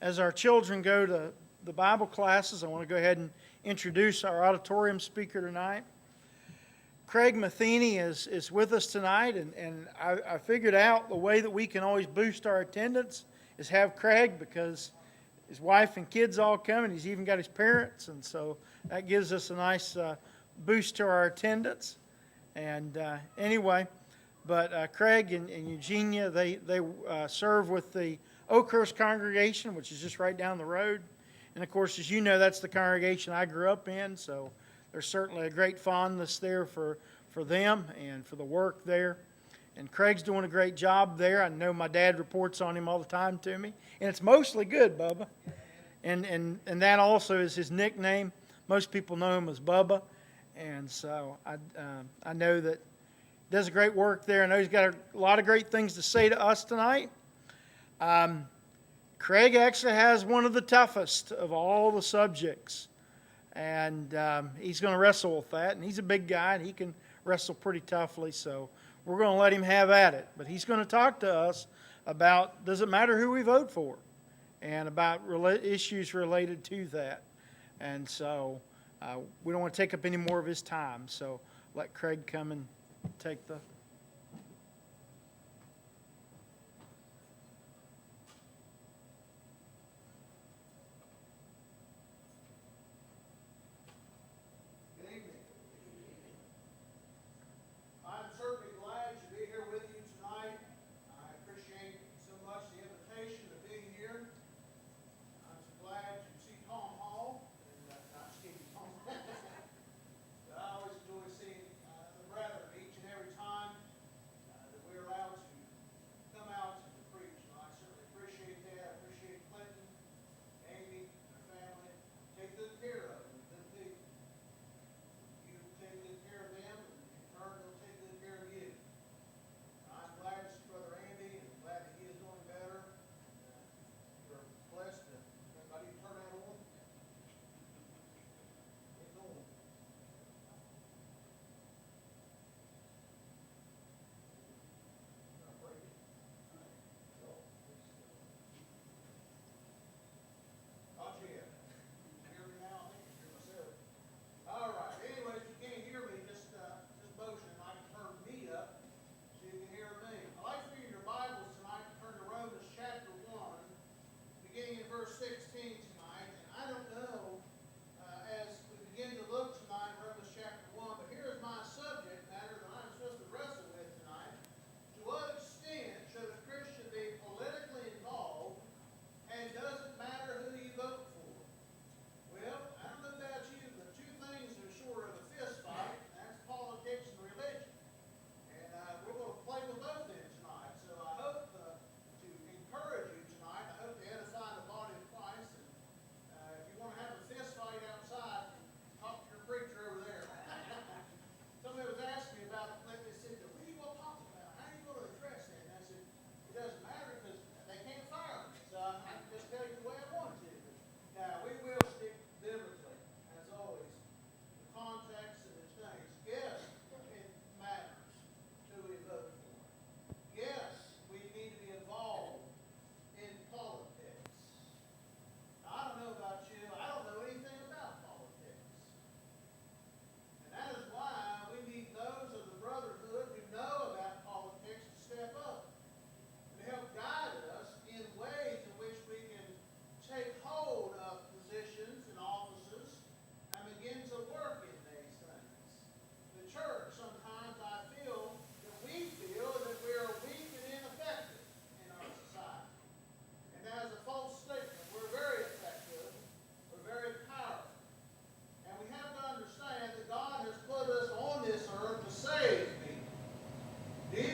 As our children go to the Bible classes, I want to go ahead and introduce our auditorium speaker tonight. Craig Matheny is with us tonight, and I figured out the way that we can always boost our attendance is have Craig, because his wife and kids all come, and he's even got his parents, and so that gives us a nice boost to our attendance. And anyway, but Craig and Eugenia, they serve with the Oakhurst congregation, which is just right down the road. And of course, as you know, that's the congregation I grew up in, so there's certainly a great fondness there for them and for the work there. And Craig's doing a great job there. I know my dad reports on him all the time to me, and it's mostly good, Bubba. And that also is his nickname. Most people know him as Bubba, and so I know that he does a great work there. I know he's got a lot of great things to say to us tonight. Craig actually has one of the toughest of all the subjects, and he's going to wrestle with that. And he's a big guy, and he can wrestle pretty toughly, so we're going to let him have at it. But he's going to talk to us about, does it matter who we vote for, and about issues related to that. And so we don't want to take up any more of his time, so let Craig come and take the...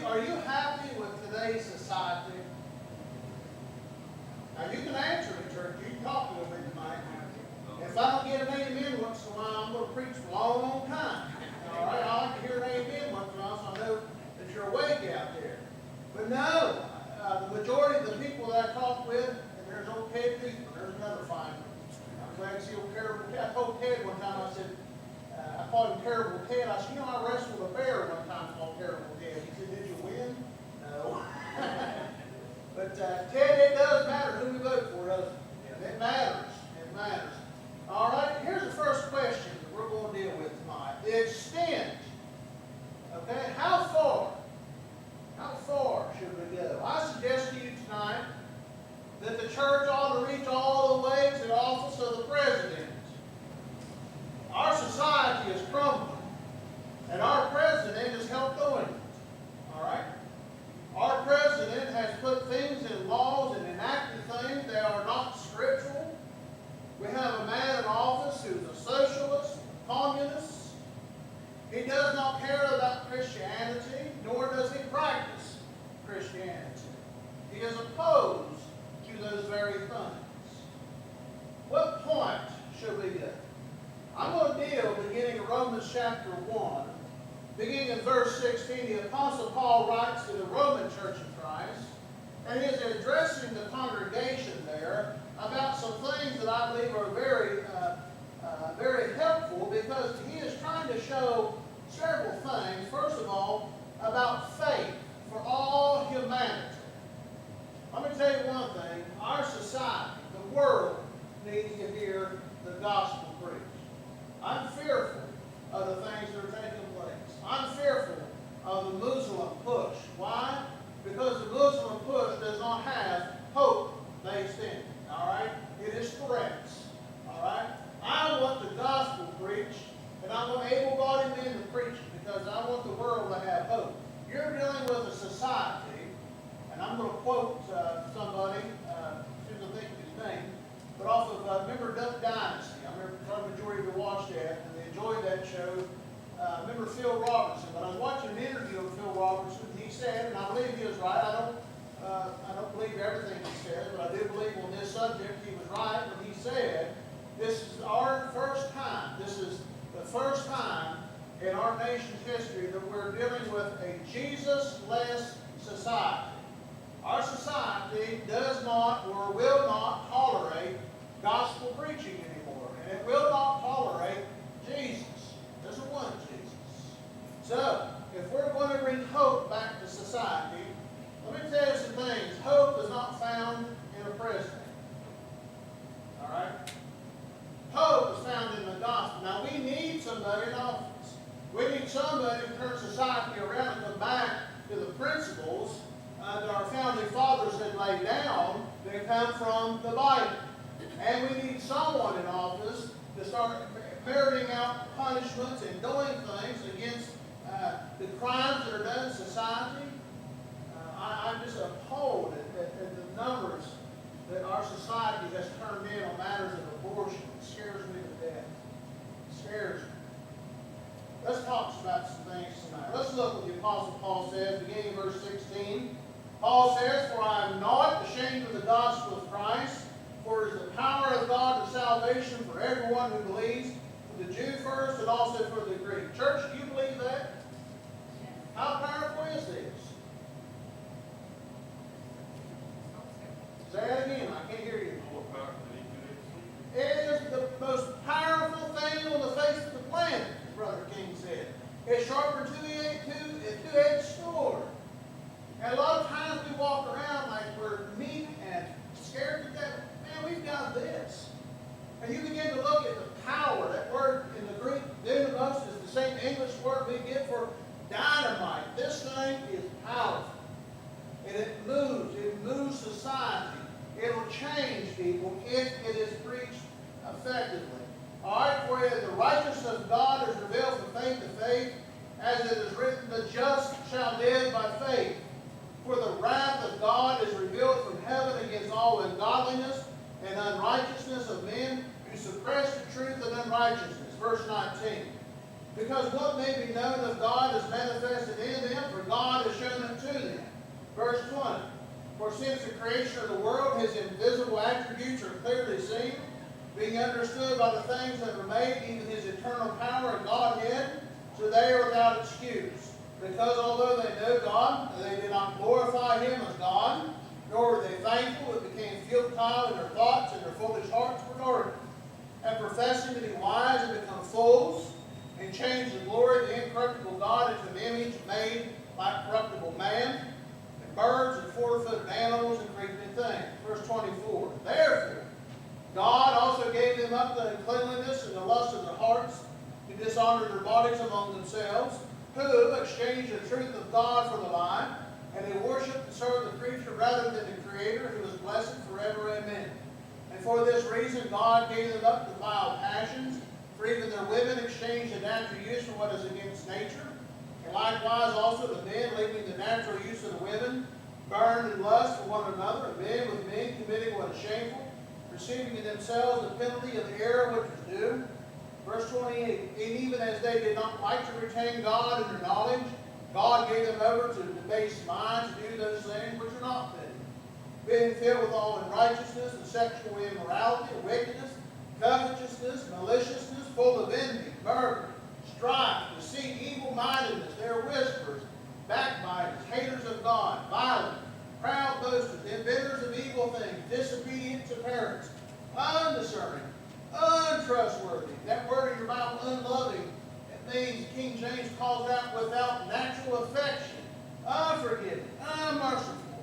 Are you happy with today's society? Now you can answer it, church. You can talk to me tonight. If I don't get an amen once in a while, I'm going to preach for a long, long time. All right? I like to hear an amen once in a while, so I know that you're awake out there. But no, the majority of the people that I talk with, and there's old Ted Beekman, there's another fine one. I'm glad to see old Terrible Ted. I told Ted one time, I said, I called him Terrible Ted. I said, you know, I wrestled a bear one time called Terrible Ted. He said, did you win? No. But Ted, it does matter who we vote for, doesn't it? crumbling. And our president has helped doing it. All right? Our president has put things in laws and enacted things that are not scriptural. We have a man in office who's a socialist, communist. He does not care about Christianity, nor does he practice Christianity. He is opposed to those very things. What point should we get? I'm going to deal beginning in Romans chapter 1. Beginning in verse 16, the Apostle Paul writes to the Roman Church of Christ, and he is addressing the congregation there about some things that I believe are very helpful, because he is trying to show several things. First of all, about faith for all humanity. Let me tell you one thing. Our society, the world, needs to hear the gospel preached. I'm fearful of the things that are taking place. I'm fearful of the Muslim push. Why? Because the Muslim push does not have hope based in it. All right? It is threats. All right? I want the gospel preached, and I want able-bodied men to preach it, because I want the world to have hope. You're dealing with a society, and I'm going to quote somebody, as soon as I think of his name, but off of, remember Duck Dynasty? I remember the majority of you watched that, and they enjoyed that show. Remember Phil Robertson? But I was watching an interview of Phil Robertson, and he said, and I believe he was right. I don't believe everything he said, but I do believe on this subject he was right when he said, this is our first time. This is the first time in our nation's history that we're dealing with a Jesus-less society. Our society does not or will not tolerate gospel preaching anymore, and it will not tolerate Jesus. It doesn't want Jesus. So, if we're going to bring hope back to society, let me tell you some things. Hope is not found in a president. All right? Hope is found in the gospel. Now, we need somebody in office. We need somebody to turn society around and come back to the principles that our founding fathers had laid down that come from the Bible. And we need someone in office to start ferreting out punishments and doing things against the crimes that are done in society. I'm just appalled at the numbers that our society has turned in on matters of abortion. It scares me to death. It scares me. Let's talk about some things tonight. Let's look what the Apostle Paul says, beginning in verse 16. Paul says, "For I am not ashamed of the gospel of Christ, for it is the power of God to salvation for everyone who believes, for the Jew first and also for the Greek." Church, do you believe that? How powerful is this? Say that again. I can't hear you. It is the most powerful thing on the face of the planet, Brother King said. It's sharper than a two-edged sword. And a lot of times we walk around like we're meek and scared to death. Man, we've got this. And you begin to look at the power. That word in the Greek, dynamos, is the same English word we get for dynamite. This thing is powerful. And it moves society. It'll change people if it is preached effectively. All right, for the righteousness of God is revealed from faith to faith, as it is written, the just shall live by faith. For the wrath of God is revealed from heaven against all ungodliness and unrighteousness of men who suppress the truth and unrighteousness. Verse 19. Because what may be known of God is manifested in them, for God has shown it to them. Verse 20. For since the creation of the world, his invisible attributes are clearly seen, being understood by the things that were made, even his eternal power and Godhead, so they are without excuse. Because although they know God, they did not glorify him as God, nor were they thankful, but became futile in their thoughts, and their foolish hearts were darkened. And professing to be wise, and become fools, and changed the glory of the incorruptible God into an image made like corruptible man, and birds, and four-footed animals, and creeping things. Verse 24. Therefore, God also gave them up to uncleanliness and the lust of their hearts, to dishonor their bodies among themselves, who exchanged the truth of God for the lie, and they worshiped and served the creature rather than the Creator, who is blessed forever. Amen. And for this reason God gave them up to vile passions, For even their women exchange the natural use for what is against nature. And likewise also the men, leaving the natural use of the women, burned in lust for one another, and men with men committing what is shameful, receiving in themselves the penalty of the error which was due. Verse 28, and even as they did not like to retain God in their knowledge, God gave them over to debased minds to do those things which are not fitting, being filled with all unrighteousness and sexual immorality, wickedness, covetousness, maliciousness, full of envy, murder, strife, deceit, evil-mindedness. They are whisperers, backbiters, haters of God, violent, proud boasters, inventors of evil things, disobedient to parents, undiscerning, untrustworthy. That word in your Bible, unloving, it means King James calls out without natural affection, unforgiving, unmerciful,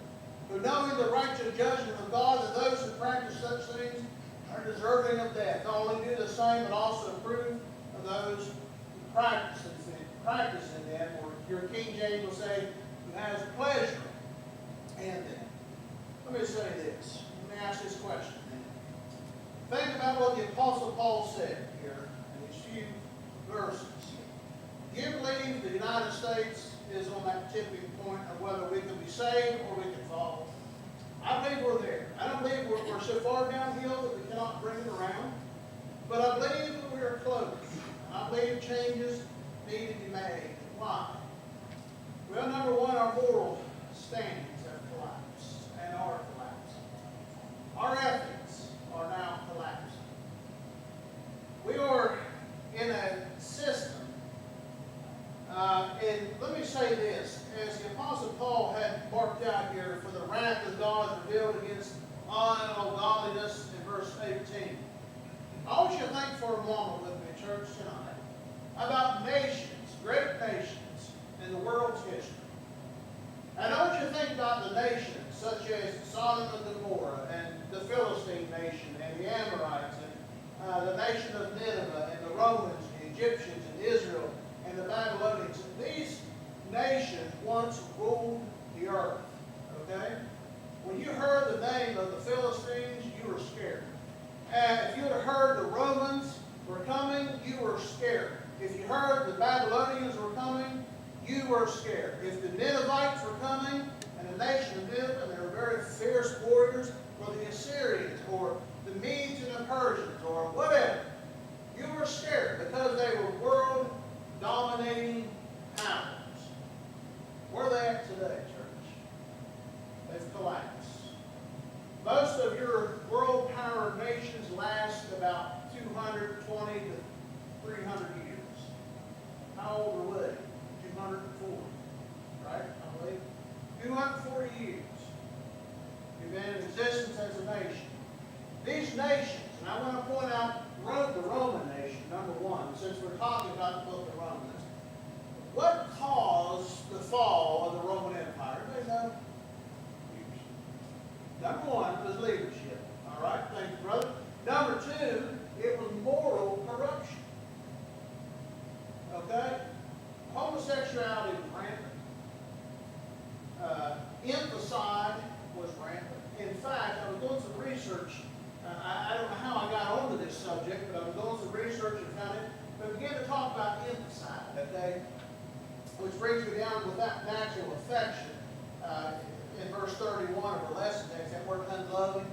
who knowing the righteous judgment of God that those who practice such things are deserving of death. Not only do the same, but also approve of those who practice in them, or your King James will say, who has pleasure in them. Let me say this. Let me ask this question. Think about what the Apostle Paul said here in these few verses. Do you believe the United States is on that tipping point of whether we can be saved or we can fall? I believe we're there. I don't believe we're so far downhill that we cannot bring it around. But I believe that we are close. I believe changes need to be made. Why? Well, number one, our moral standings have collapsed and are collapsing. Our ethics are now collapsing. We are in a system, and let me say this, as the Apostle Paul had marked out here, for the wrath of God is revealed against ungodliness in verse 18. I want you to think for a moment with me, church, tonight, about nations, great nations in the world's history. And I want you to think about the nations such as Sodom and Gomorrah, and the Philistine nation, and the Amorites, and the nation of Nineveh, and the Romans, the Egyptians, and Israel, and the Babylonians. These nations once ruled the earth. Okay? When you heard the name of the Philistines, you were scared. If you had heard the Romans were coming, you were scared. If you heard the Babylonians were coming, you were scared. If the Ninevites were coming, and the nation of Nineveh, they were very fierce warriors, or the Assyrians, or the Medes and the Persians, or whatever, you were scared because they were world-dominating powers. Where are they at today, church? They've collapsed. Most of your world power nations last about 220 to 300 years. How old are we? 240, right? I believe. 240 years. We've been in existence as a nation. These nations, and I want to point out the Roman nation, number one, since we're talking about the book of Romans. What caused the fall of the Roman Empire? Anybody know? Number one was leadership. All right, thank you, brother. Number two, it was moral corruption. Okay? Homosexuality was rampant. Infanticide was rampant. In fact, I was doing some research. I don't know how I got onto this subject, but I was doing some research and found it. But began to talk about infanticide, okay? Which brings me down with that natural affection. In verse 31 of our lesson text, that word unloving.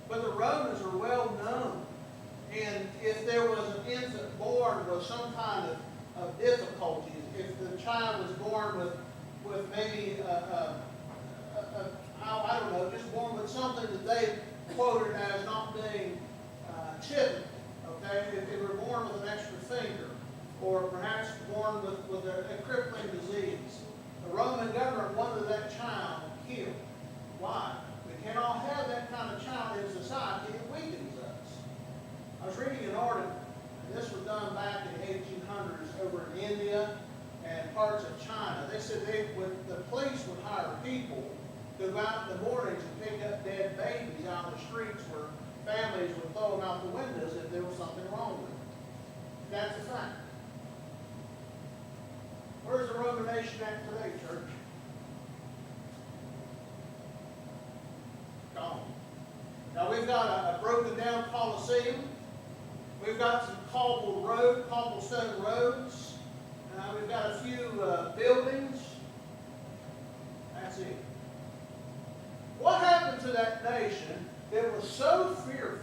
But the Romans are well known. And if there was an infant born with some kind of difficulties, if the child was born with maybe, I don't know, just born with something that they quoted as not being typical, okay? If they were born with an extra finger, or perhaps born with a crippling disease, the Roman government wanted that child killed. Why? We cannot have that kind of child in society. It weakens us. I was reading an article, and this was done back in the 1800s over in India and parts of China. They said the police would hire people to go out in the mornings and pick up dead babies out of the streets where families would throw them out the windows if there was something wrong with them. That's a fact. Where's the Roman nation at today, church? Gone. Now we've got a broken down Colosseum. We've got some cobblestone roads. We've got a few buildings. That's it. What happened to that nation that was so fearful?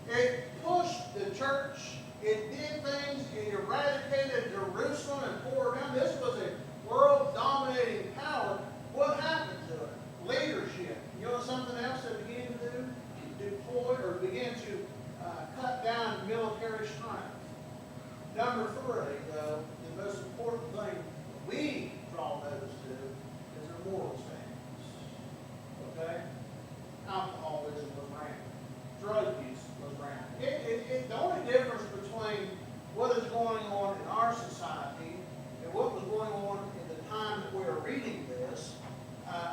It pushed the church. It did things. It eradicated Jerusalem and tore down. This was a world-dominating power. What happened to it? Leadership. You know something else it began to do? Deploy or began to cut down military strength. Number 3, though, the most important thing we draw notice to is their moral standards. Okay? Alcoholism was rampant. Drug use was rampant. The only difference between what is going on in our society and what was going on in the time that we are reading this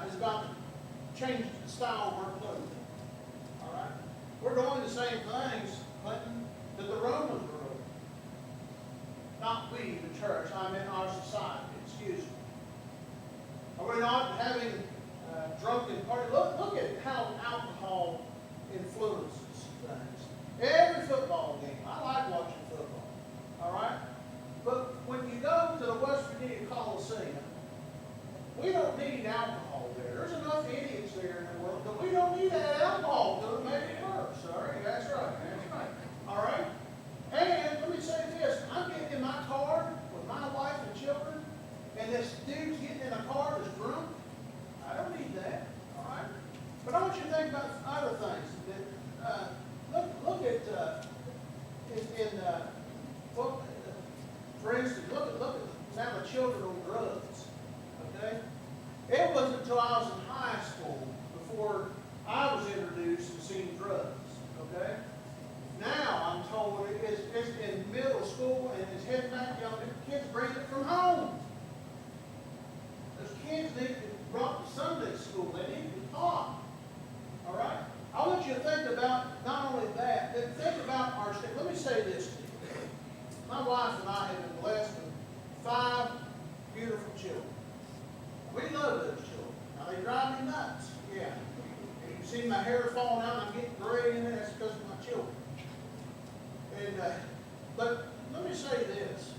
is about the change the style of our clothing. All right? We're doing the same things, Clinton, that the Romans were doing. Not we, the church, I mean our society, excuse me. Are we not having drunken parties? Look at how alcohol influences things. Every football game, I like watching football, all right? But when you go to the West Virginia Coliseum, we don't need alcohol there. There's enough idiots there in the world, but we don't need that alcohol to make it worse. All right, that's right. All right? And let me say this. I'm getting in my car with my wife and children, and this dude's getting in a car that's drunk. I don't need that. All right? But I want you to think about other things. Look at for instance, look at now the children on drugs. Okay? It wasn't until I was in high school before I was introduced to seeing drugs. Okay? Now I'm told it's in middle school and it's heading back down. Kids bring it from home. Those kids need to be brought to Sunday school. They need to be taught. All right? I want you to think about not only that, but think about our state. Let me say this to you. My wife and I have been blessed with 5 beautiful children. We love those children. Now they drive me nuts. Yeah. And you see my hair falling out and I'm getting gray in it. That's because of my children. And but let me say this.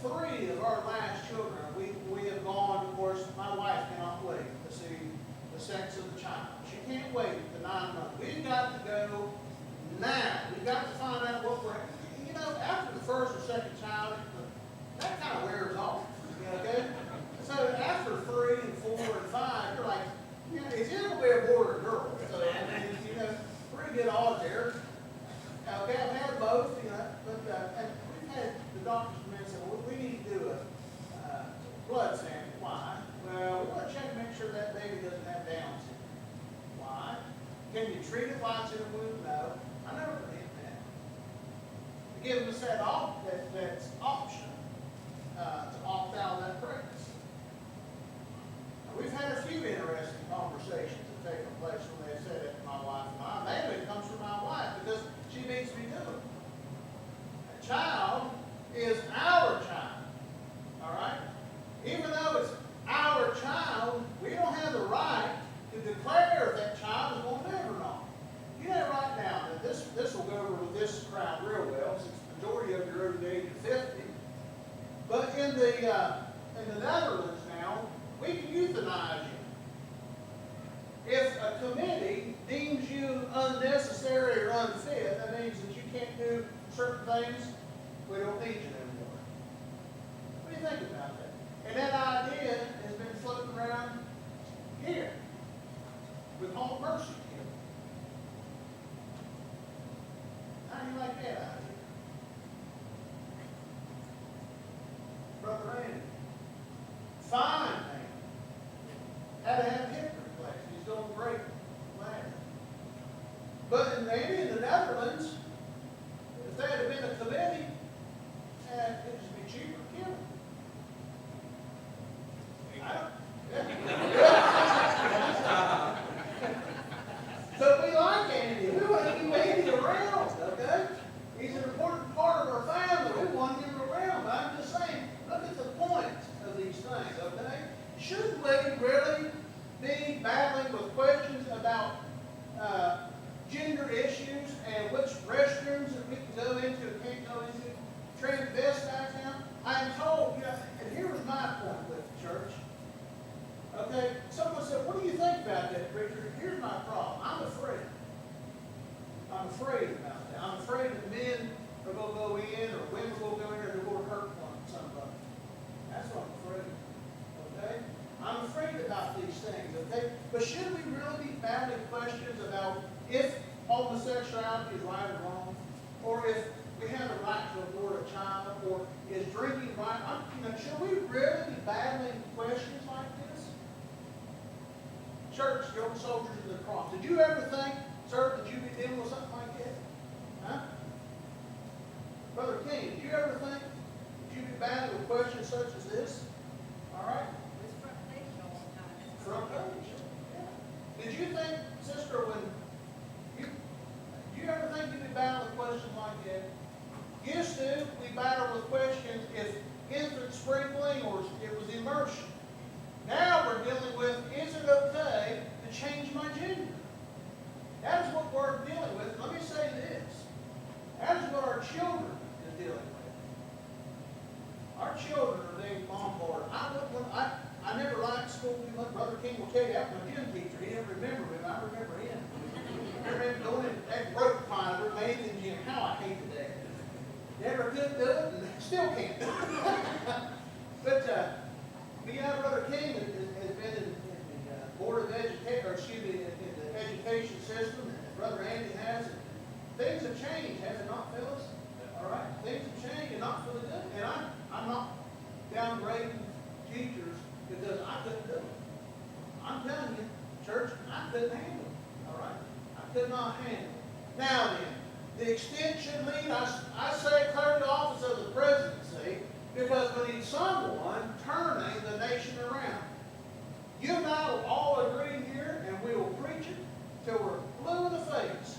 3 of our last children, we have gone, of course, my wife cannot wait to see the sex of the child. She can't wait the 9 months. We've got to go now. We've got to find out what we're, you know, after the first or second child, that kind of wears off. Okay? So after 3 and 4 and 5, you're like, you know, is it going to be a boy or a girl? So, I mean, you know, pretty good odds there. Okay, I've had both, you know, but and we've had the doctors come in and say, well, we need to do a blood sample. Why? Well, we want to check and make sure that baby doesn't have Down syndrome. Why? Can you treat it while it's in the womb? No. I never did that. They give us that that's option to opt out of that pregnancy. Now, we've had a few interesting conversations that have taken place when they said it to my wife and I. Mainly it comes from my wife because she needs to be doing it. A child is our child. All right? Even though it's our child, we don't have the right to declare if that child is going to live or not. You know right now that this will go over with this crowd real well, since the majority of you are over the age of 50. But in the Netherlands now, we can euthanize you. If a committee deems you unnecessary or unfit, that means that you can't do certain things. We don't need you anymore. What do you think about that? And that idea has been floating around here. We call it mercy killing. How do you like that idea? Brother Randy, fine man. Had to have hip replaced. He's doing great. Glad. But in the Netherlands, if there had been a committee, it'd just be cheaper to kill him. So we like Andy. We want to keep Andy around, okay? He's an important part of our family. We want him around. But I'm just saying, look at the point of these things, okay? Should we really be battling with questions about gender issues and which restrooms afraid about that. I'm afraid that men are going to go in, or women are going to go in, and they're going to hurt somebody. That's what I'm afraid of. Okay? I'm afraid about these things. Okay? But should we really be battling questions about if homosexuality is right or wrong, or if we have the right to abort a child, or is drinking right? Should we really be battling questions like this? Church, the old soldiers of the cross. Did you ever think, sir, that you'd be dealing with something like that? Huh? Brother King, did you ever think that you'd be battling with questions such as this? All right? It's front page all the time. It's Front page. Yeah. Did you think, sister, when you ever think you'd be battling with questions like that? Used to, we battle with questions if infant sprinkling or it was immersion. Now we're dealing with, is it okay to change my gender? That is what we're dealing with. Let me say this. That is what our children is dealing with. Our children are being bombarded. I never liked school too much. Brother King will tell you that was my gym teacher. He didn't remember me, but I remember him. I remember going in that rope climber, Matheny gym. How I hated that. Never could do it, and still can't do it. But Brother King has been in the Board of Education, or excuse me, in the education system, and Brother Andy has. And things have changed, has it not, Phyllis? All right, things have changed, and not for the good. And I'm not downgrading teachers because I couldn't do it. I'm telling you, church, I couldn't handle it. All right, I could not handle it. Now then. The extent should lead, I say, clear the office of the presidency because we need someone turning the nation around. You and I will all agree here, and we will preach it till we're blue in the face,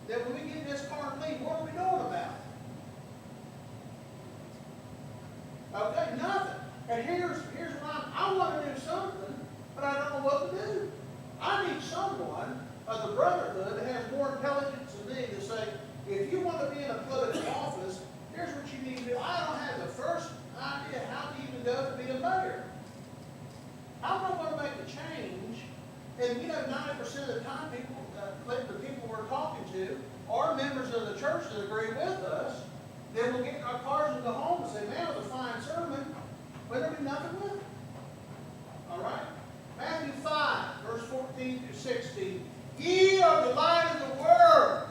that when we get this current lead, what are we doing about it? Okay, nothing. And here's what I want to do something, but I don't know what to do. I need someone of the brotherhood that has more intelligence than me to say, if you want to be in a political office, here's what you need to do. I don't have the first idea how to even go to be a mayor. How am I going to make a change? And 90% of the time, the people we're talking to are members of the church that agree with us. Then we'll get in our cars and go home and say, man, it was a fine sermon, but there'll be nothing with it. All right? Matthew 5, verse 14 through 16. Ye are the light of the world.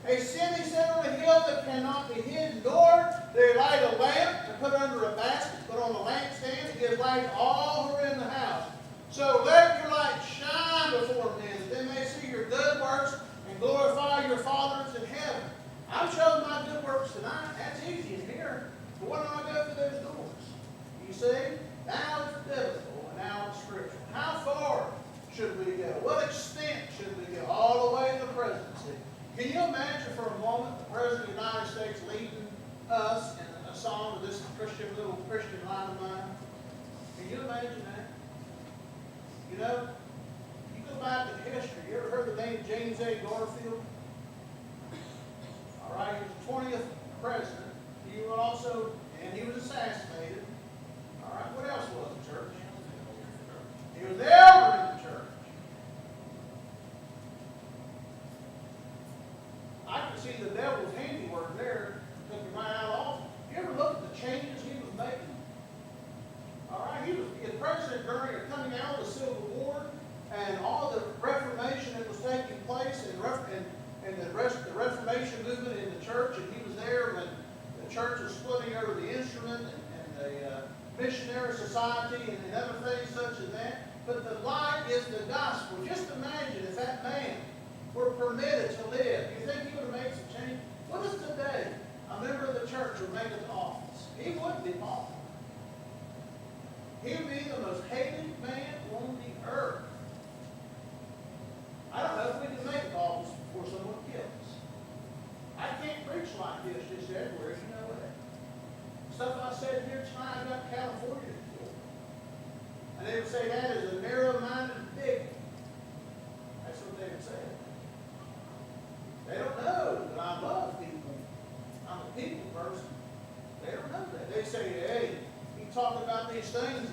A city set on a hill that cannot be hidden, nor they light a lamp to put under a basket, but on a lampstand to give light to all who are in the house. So let your light shine before men, that they may see your good works and glorify your Father that's in heaven. I'm showing my good works tonight. That's easy in here. But when do I go through those doors? You see? Now it's biblical, and now it's spiritual. How far should we go? What extent should we go? All the way to the presidency. Can you imagine for a moment the President of the United States leading us in a song of this little Christian line of mine? Can you imagine that? You go back in history. You ever heard the name James A. Garfield? All right, he was the 20th president. He was also, and he was assassinated. All right, what else was the church? He was the elder in the church. I could see the devil's handiwork there, took him right out of office. You ever look at the changes he was making? All right, he was president during or coming out of the Civil War, and all the Reformation that was taking place, and the Reformation movement in the church, and he was there when the church was splitting over the instrument and the missionary society and other things such as that. But the light is the gospel. Just imagine if that man were permitted to live. Do you think he would have made some change? What is today a member of the church would make it to office? He would be awful. He would be the most hated man on the earth. I don't know if we can make it to office before someone kills us. I can't preach like this just everywhere, you know that. Stuff I said here tonight, I got California to kill. And they would say that is a narrow-minded bigot. That's what they would say. They don't know that I love people. I'm a people person. They don't know that. They say, hey, you talk about these things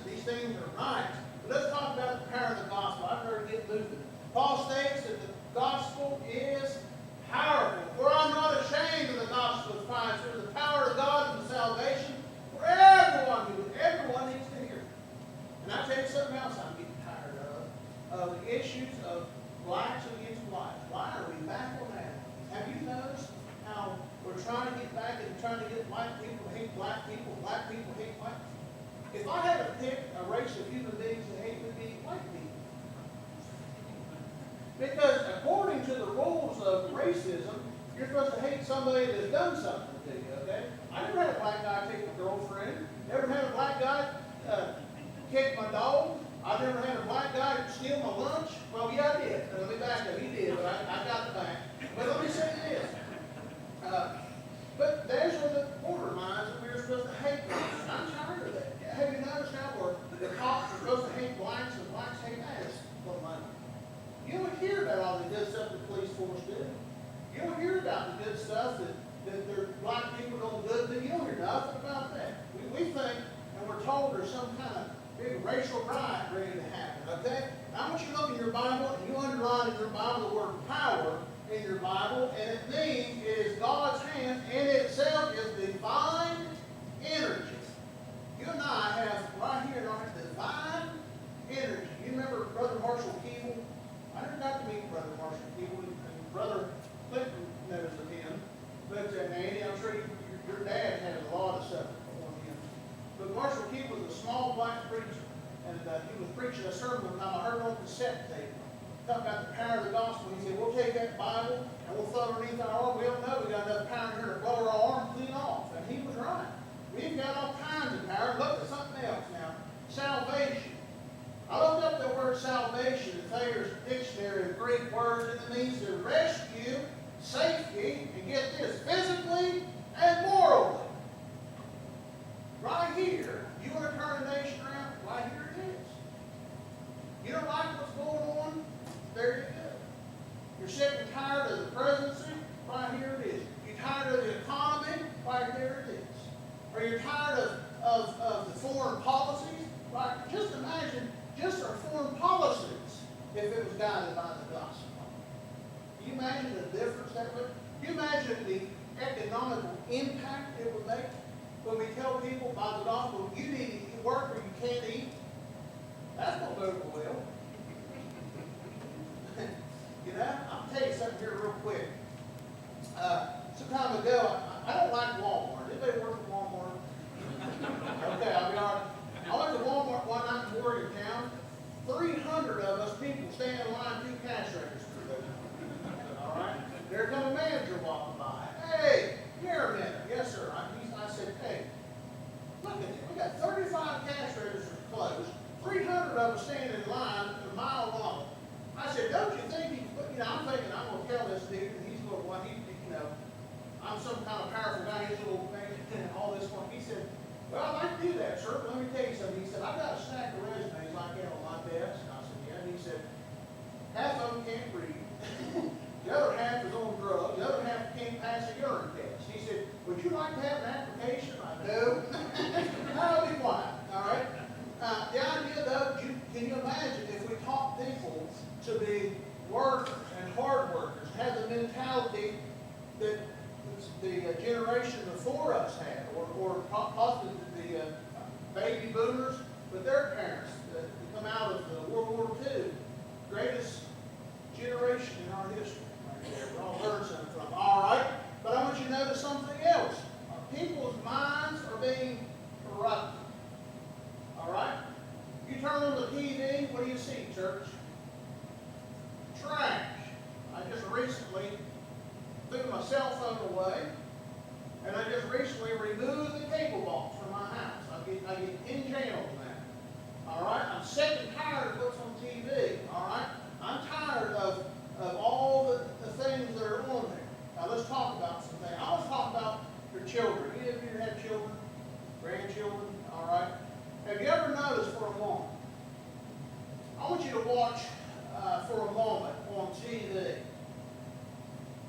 are right. But let's talk about the power of the gospel. I better get moving. Paul states that the gospel is powerful. For back and trying to get white people to hate black people hate white people. If I had to pick a race of human beings that hate would be white people. Because according to the rules of racism, you're supposed to hate somebody that's done something to you, okay? I never had a black guy take my girlfriend. Never had a black guy kick my dog. I never had a black guy steal my lunch. Well, yeah, I did. Let me back up. He did, but I got the back. But let me say this. But those are the border lines that we're supposed to hate. I'm tired of that. Have you noticed now where the cops are supposed to hate blacks and blacks hate us? You don't hear about all the good stuff the police force do. You don't hear about the good stuff that their black people don't good do. You don't hear nothing about that. We think, and we're told there's some kind of big racial riot ready to happen, okay? Now I want you to look in your Bible, and you underline in your Bible the word power in your Bible, and it means it is God's hand, and itself is divine energy. You and I have right here in our divine energy. You remember Brother Marshall Keeble? I never got to meet Brother Marshall Keeble, and Brother Clinton knows of him. But Andy, I'm sure your dad had a lot of stuff on him. But Marshall Keeble was a small black preacher, and he was preaching a sermon one time I heard on cassette tape. Talking about the power of the gospel. He said, we'll take that Bible and we'll throw it underneath our arm. We don't know we got enough power here to blow our arm clean off. And he was right. We've got all kinds of power. Look at something else now. Salvation. I looked up the word salvation in Thayer's dictionary of Greek words, and it means to rescue, safety, and get this, physically and morally. Right here, you want to turn the nation around? Right here it is. You don't like what's going on? There you go. You're sick and tired of the presidency? Right here it is. You're tired of the economy? Right there it is. Or you're tired of the foreign policies? Right? Just imagine just our foreign policies if it was guided by the gospel. Can you imagine the difference that would? Can you imagine the economical impact it would make when we tell people by the gospel, you need to work or you can't eat? That's not over well. You know, I'll tell you something here real quick. Some time ago, I don't like Walmart. Anybody work at Walmart? Okay, I'll be honest. I went to Walmart one night in Morgantown. 300 of us people standing in line 2 cash registers. All right? There come a manager walking by. Hey, here a minute. Yes, sir. I said, hey, look at this. We got 35 cash registers closed. 300 of us standing in line a mile long. I said, don't you think he could, I'm thinking I'm going to tell this dude, and he's going to, I'm some kind of powerful guy, he's a little thing, and all this one. He said, well, I'd like to do that, sir, but let me tell you something. He said, I've got a stack of resumes like that on my desk. And I said, yeah. And he said, half of them can't read. The other half is on drugs. The other half can't pass a urine test. He said, would you like to have an application? I do. I'll be quiet, all right? The idea, though, can you imagine if we taught people to be workers and hard workers, have the mentality that the generation before us had, or possibly the baby boomers, but their parents that come out of the World War II, greatest generation in our history. Right there. We all learned something from. All right, but I want you to notice something else. People's minds are being corrupted. All right? You turn on the TV, what do you see, church? Trash. I just recently threw my cell phone away, and I just recently removed the cable box from my house. I get in jail for that. All right? I'm sick and tired of what's on TV. All right? I'm tired of all the things that are on there. Now let's talk about some things. I want to talk about your children. Any of you have children? Grandchildren? All right? Have you ever noticed for a moment? I want you to watch for a moment on TV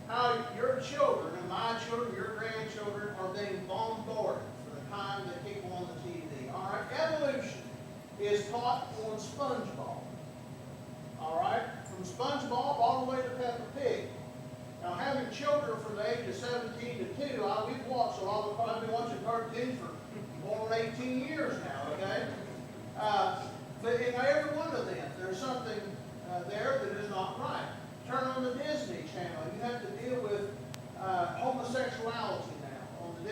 how your children and my children, your grandchildren are being bombarded for the time that people on the TV. All right? Evolution is taught on SpongeBob. All right? From SpongeBob all the way to Peppa Pig. Now, having children from the age of 17 to 2, we've watched a lot of, I've been watching cartoons for more than 18 years now, okay? But in every one of them, there's something there that is not right. Turn on the Disney Channel, you have to deal with homosexuality now on the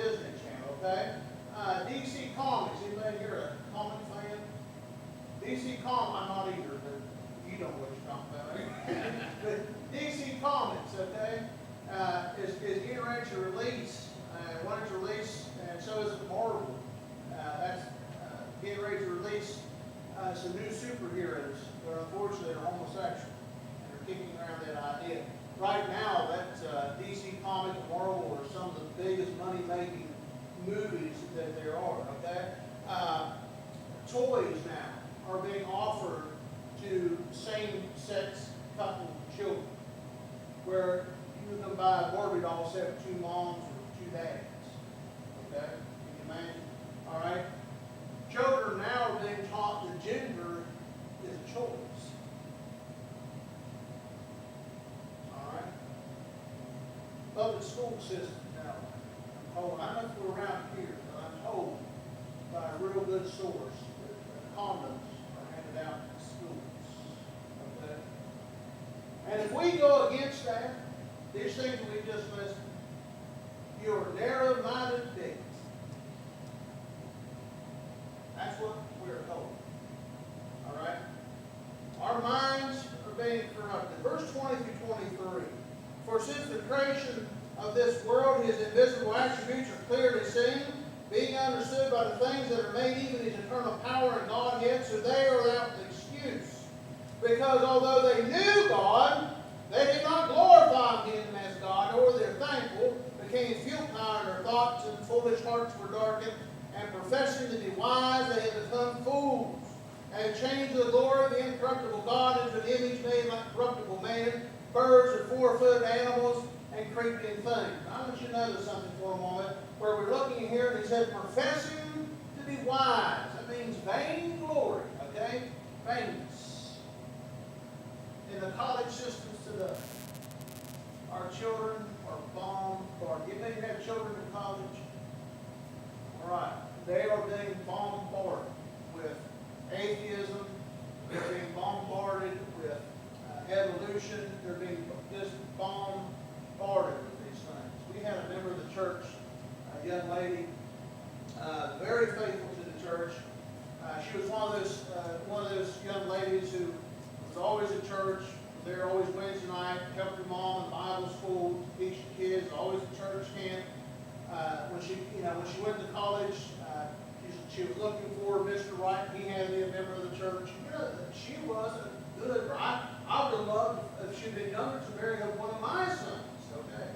is getting ready to release, wanted to release, and so is Marvel. That's getting ready to release some new superheroes, but unfortunately they're homosexual, and they're kicking around that idea. Right now, that DC Comics and Marvel are some of the biggest money-making movies that there are, okay? Toys now are being offered to same-sex couple children, where you can buy a Barbie doll set with two moms or two dads, okay? Can you imagine? All right? Children now are being taught that gender is a choice. All right? Public school systems now, I'm told, I don't know if we're around here, but I'm told by a real good source that condoms are handed out in schools. Okay? And if we go against that, these things we just listed, you're narrow-minded bigots. That's what we're told. All right? Our minds are being corrupted. Verse 20 through 23. For since the creation of this world, his invisible attributes are clearly seen, being understood by the things that are made, even his eternal power and Godhead, so they are without excuse. Because although they knew God, they did not glorify him as God, nor were they thankful, became futile in their thoughts, and foolish hearts were darkened, and professing to be wise, they have become fools, and changed the glory of the incorruptible God into an image made like corruptible man, birds and four-footed animals, and creeping things. I want you to notice something for a moment, where we're looking here, and he said, professing to be wise. That means vain glory, okay? Vainness. In the college systems today, our children are bombarded. You may have children in college. All right. They are being bombarded with atheism. They're being bombarded with evolution. They're being just bombarded with these things. We had a member of the church, a young lady, very faithful to the church. She was one of those young ladies who was always at church, was there always Wednesday night, helped her mom in Bible school, teach the kids, always at church camp. When she went to college, she was looking for Mr. Right. He had to be a member of the church. She wasn't good. I would have loved if she'd been younger to marry one of my sons. Okay.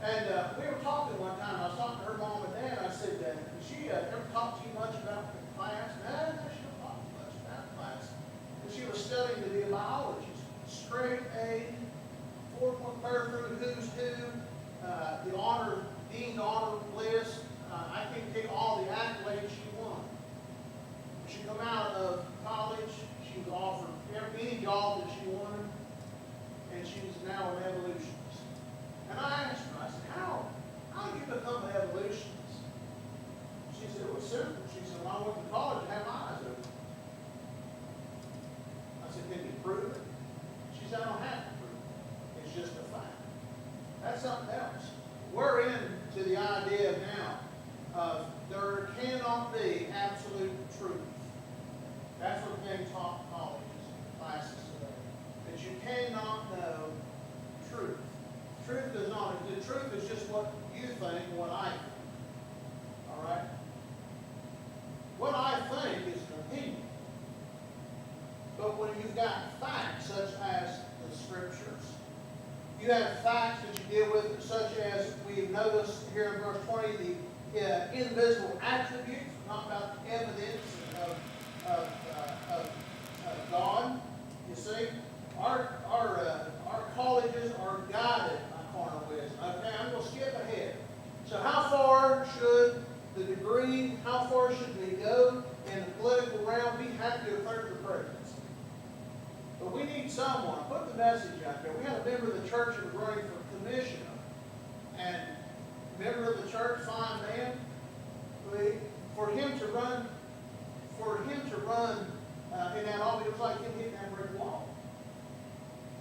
And we were talking one time. I was talking to her mom and dad. I said, "Did she ever talk to you much about the class?" No, she don't talk much about class. And she was studying to be a biologist. Straight A, 4.3 through who's who, the deemed honor list. I can't take all the accolades she won. When she come out of college, she was offered any job that she wanted, and she's now an evolutionist. And I asked her, I said, how did you become an evolutionist? She said, it was simple. She said, when I went to college, I had my eyes open. I said, can you prove it? She said, I don't have to prove it. It's just a fact. That's something else. We're into the idea now of there cannot be absolute truth. That's what's being taught in colleges, classes today. That you cannot know truth. Truth is not, the truth is just what you think and what I think. All right? What I think is an opinion. But when you've got facts such as the scriptures, you have facts that you deal with, such as we've noticed here in verse 20, the invisible attributes, not about the evidence of God. You see, our colleges are guided by carnal wisdom. Okay, I'm going to skip ahead. So how far should the degree, how far should we go in the political realm? We have to assert the presidency. But we need someone. Put the message out there. We had a member of the church who was running for commissioner. And a member of the church, fine man, for him to run in that office, it was like him hitting that brick wall.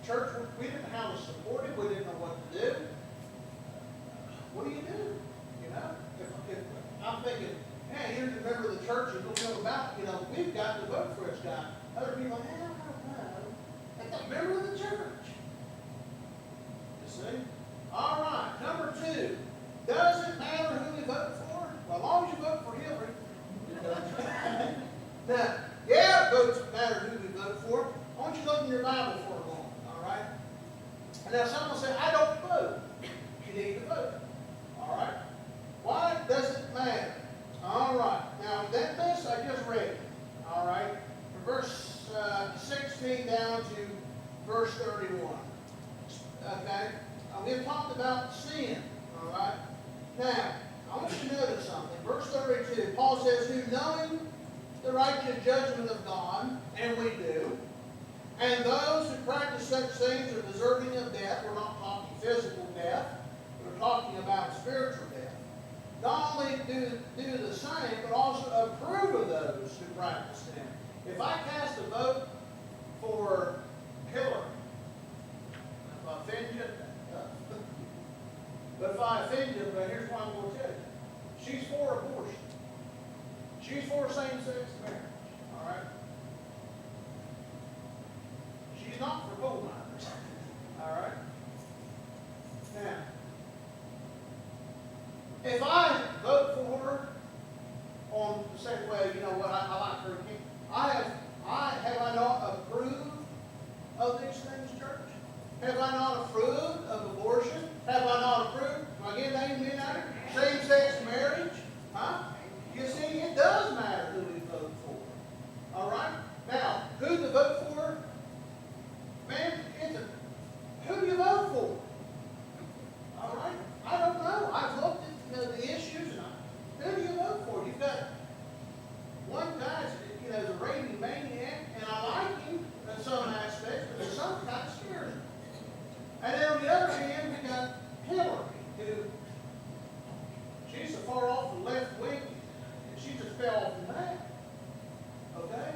Church, we didn't know how to support him. We didn't know what to do. What do? You know? If I'm thinking, hey, here's a member of the church who's going to know about, we've got to vote for this guy. Other people, I don't know. That's a member of the church. You see? All right. about sin. All right? Now, I want you to notice something. Verse 32, Paul says, who knowing the righteous judgment of God, and we do, and those who practice such things are deserving of death. We're not talking physical death. We're talking about spiritual death. Not only do the same, but also approve of those who practice them. If I cast a vote for Hillary, if I offend you, but if I offend you, but here's what I'm going to tell you. She's for abortion. She's for same-sex marriage. All right? She's not for coal miners. All right? Now, if I vote for her on the same way, you know what, I like her king. Have I not approved of these things, church? Have I not approved of abortion? Have I not approved? Do I get an amen out of it? Same-sex marriage? Huh? You see, it does matter who we vote for. All right? Now, who to vote for? Man, who do you vote for? All right? I don't know. I've looked at the issues, and who do you vote for? You've got one guy, is a raving maniac, and I like him in some aspects, but there's some kind of scared him. And then on the other hand, we got Hillary, who she's so far off the left wing, and she just fell off the map. Okay?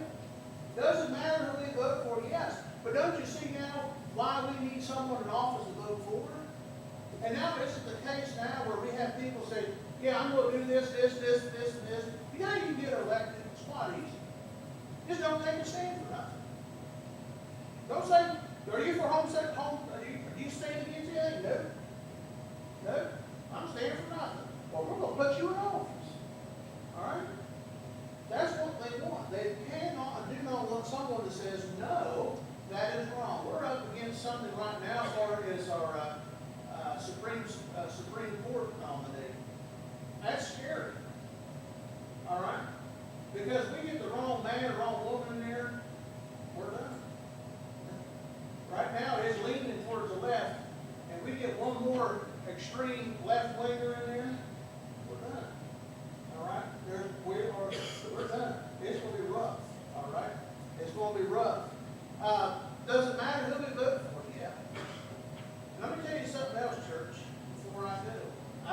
Doesn't matter who we vote for, yes. But don't you see now why we need someone in office to vote for her? And now isn't the case now where we have people say, yeah, I'm going to do this, and this. You know you can get elected. It's quite easy. Just don't take a stand for nothing. Don't say, are you for are you standing against anything? No. No. I'm standing for nothing. Well, we're going to put you in office. All right? That's what they want. They cannot and do not want someone that says, no, that is wrong. We're up against something right now as far as our Supreme Court nominee. That's scary. All right? Because we get the wrong man or wrong woman in there, we're done. Right now it's leaning towards the left, and we get one more extreme left-winger in there, we're done. All right? We're done. It's going to be rough. All right? It's going to be rough. Doesn't matter who we vote for, yeah. And let me tell you something else, church, before I do. I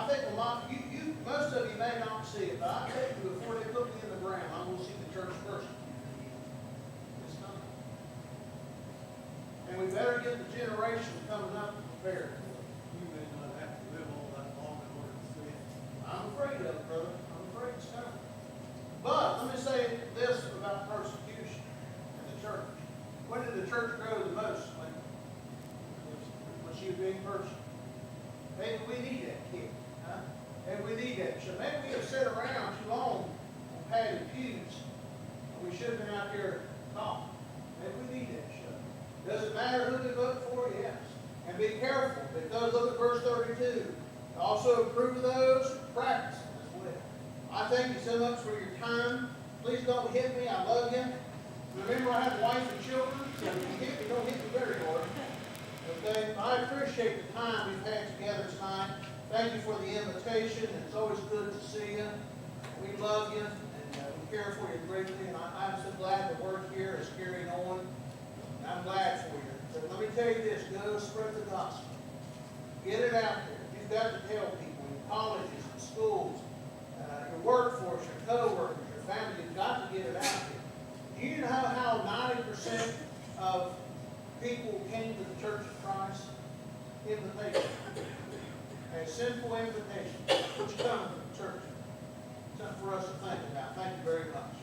think most of you may not see it, but I tell you, before they put me in the ground, I'm going to see the church first. It's coming. And we better get the generation coming up prepared. You may not have to live all that long in order to see it. I'm afraid of it, brother. I'm afraid it's coming. But let me say this about persecution in the church. When did the church grow the most? When she was being persecuted. Maybe we need that kick. Huh? Maybe we need that. So maybe we have sat around too long on padded pews, and we should have been out there talking. Maybe we need that show. Does it matter who we vote for? Yes. And be careful, because look at verse 32. Also approve of those who practice it as well. I thank you so much for your time. Please don't hit me. I love you. Remember, I have a wife and children, so if you hit me, don't hit me very hard. Okay? I appreciate the time we've had together tonight. Thank you for the invitation. It's always good to see you. We love you, and we care for you greatly. And I'm so glad the work here is carrying on. And I'm glad for you. But let me tell you this. Go spread the gospel. Get it out there. You've got to tell people in colleges and schools, your workforce, your co-workers, your family. You've got to get it out there. Do you know how 90% of people came to the Church of Christ? Invitation. A simple invitation. Would you come to the church? Something for us to think about. Thank you very much.